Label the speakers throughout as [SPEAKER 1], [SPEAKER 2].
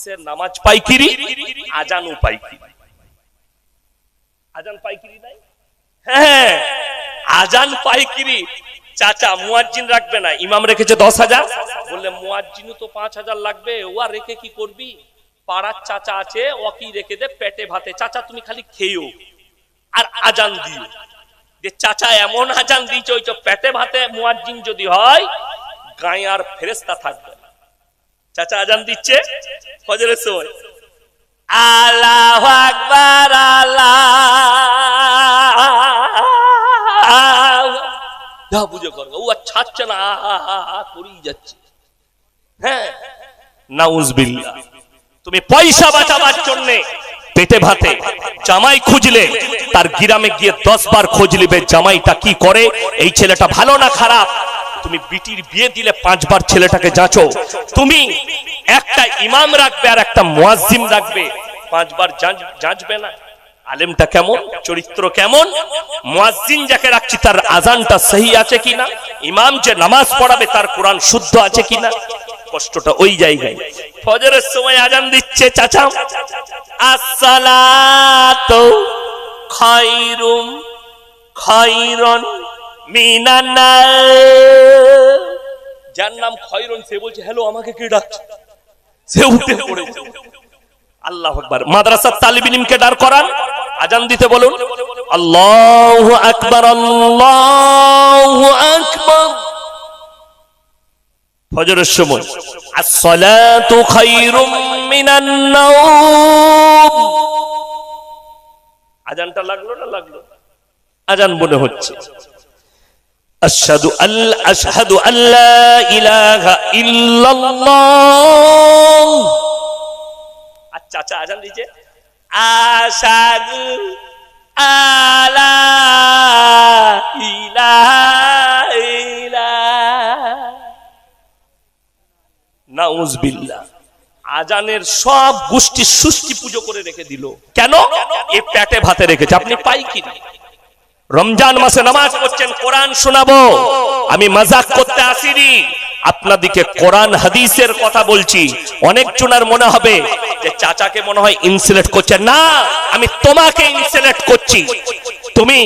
[SPEAKER 1] নামাজ পাইকিরি, আজানও পাইকিরি। আজান পাইকিরি নাই? হ্যাঁ, আজান পাইকিরি। চাচা মুয়াজ্জিন রাখবে না, ইমাম রেখেছে 10,000, বললে মুয়াজ্জিনও তো 5,000 লাগবে, ও আর রেখে কি করবি? পাড়ার চাচা আছে, ওকে রেখে দে পেটে ভাতে, চাচা তুমি খালি খেয়েও আর আজান দিও। যে চাচা এমন আজান দিয়েছে, ওই তো পেটে ভাতে মুয়াজ্জিন যদি হয়, গায়ে আর ফেরেশতা থাকবে না। চাচা আজান দিচ্ছে ফজরের সময়, আল্লাহু আকবার, আল্লাহ বুঝে করবে, ও আর ছাড়ছে না, করেই যাচ্ছে। হ্যাঁ, নাউজুবিল্লাহ। তুমি পয়সা বাঁচাবার জন্য পেটে ভাতে জামাই খুঁজলে, তার গ্রামে গিয়ে 10 বার খোঁজ নিবে জামাইটা কি করে, এই ছেলেটা ভালো না খারাপ। তুমি বিটির বিয়ে দিলে 5 বার ছেলেটাকে যাচো। তুমি একটা ইমাম রাখবে আর একটা মুয়াজ্জিন রাখবে, 5 বার যাচবে না আলেমটা কেমন, চরিত্র কেমন। মুয়াজ্জিন যাকে রাখছি তার আজানটা সহি আছে কিনা, ইমাম যে নামাজ পড়াবে তার কোরআন শুদ্ধ আছে কিনা। কষ্টটা ওই জায়গায়। ফজরের সময় আজান দিচ্ছে চাচা, আসসালাতু খায়রুম খায়রুন মিনান নার। যার নাম খয়রুন সে বলছে হ্যালো আমাকে কে ডাকছে, সে উঠে পড়েছে। আল্লাহু আকবার। মাদ্রাসার তালিব ইলমকে দাঁড় করান, আজান দিতে বলুন, আল্লাহু আকবার আল্লাহু আকবার। ফজরের সময় আসসালাতু খায়রুম মিনান নাওম। আজানটা লাগলো না লাগলো? আজান মনে হচ্ছে। আশহাদু আল্লা ইলাহা ইল্লাল্লাহ। আচ্ছা আচ্ছা, আজান দিয়েছে, আশহাদু আল্লা ইলাহা ইল্লাল্লাহ। নাউজুবিল্লাহ। আজানের সব গোষ্ঠী সুষ্টি পুজো করে রেখে দিল। কেন? এই পেটে ভাতে রেখেছে। আপনি পাইকিরি। রমজান মাসে নামাজ পড়ছেন, কোরআন শোনাবো, আমি মাজাক করতে আসিনি, আপনাদিকে কোরআন হাদিসের কথা বলছি। অনেক জনের মনে হবে যে চাচাকে মনে হয় ইনসুলেট করছে, না, আমি তোমাকে ইনসুলেট করছি। তুমি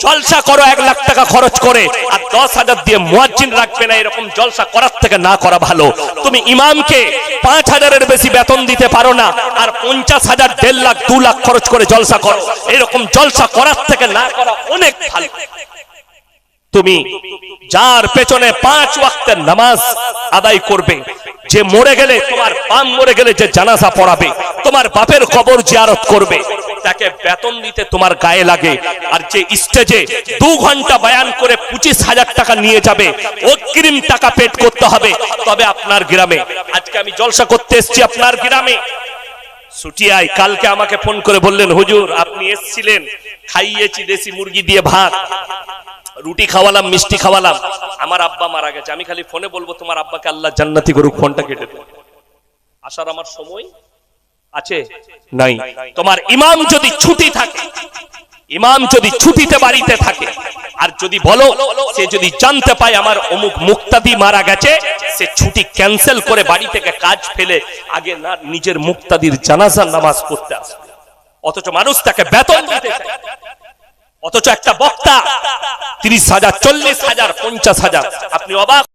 [SPEAKER 1] জলসা করো 1 লাখ টাকা খরচ করে, আর 10,000 দিয়ে মুয়াজ্জিন রাখবে না, এরকম জলসা করার থেকে না করা ভালো। তুমি ইমামকে 5,000-এর বেশি বেতন দিতে পারো না, আর 50,000, 1.5 লাখ, 2 লাখ খরচ করে জলসা করো, এরকম জলসা করার থেকে না করা অনেক ভালো। তুমি যার পেছনে 5 ওয়াক্তের নামাজ আদায় করবে, যে মরে গেলে তোমার বাপ মরে গেলে যে জানাজা পড়াবে, তোমার বাপের কবর জিয়ারত করবে, তাকে বেতন দিতে তোমার গায়ে লাগে। আর যে স্টেজে 2 ঘন্টা বয়ান করে 25,000 টাকা নিয়ে যাবে, অগ্রিম টাকা পেড করতে হবে। তবে আপনার গ্রামে, আজকে আমি জলসা করতে এসেছি আপনার গ্রামে সুটিয়ায়, কালকে আমাকে ফোন করে বললেন হুজুর আপনি এসেছিলেন, খাইয়েছি দেশি মুরগি দিয়ে ভাত, রুটি খাওয়ালাম, মিষ্টি খাওয়ালাম, আমার আব্বা মারা গেছে। আমি খালি ফোনে বলবো তোমার আব্বাকে আল্লাহ জান্নাতি করুক, ফোনটা কেটে দেব। আসার আমার সময় আছে নাই। তোমার ইমাম যদি ছুটি থাকে, ইমাম যদি ছুটিতে বাড়িতে থাকে, আর যদি বলো সে যদি জানতে পায় আমার অমুক মুক্তাদি মারা গেছে, সে ছুটি ক্যান্সেল করে বাড়ি থেকে কাজ ফেলে আগে না নিজের মুক্তাদির জানাজার নামাজ পড়তে আসবে। অথচ মানুষ তাকে বেতন দিতে চায়। অথচ একটা বক্তা 30,000, 40,000, 50,000, আপনি অবাক।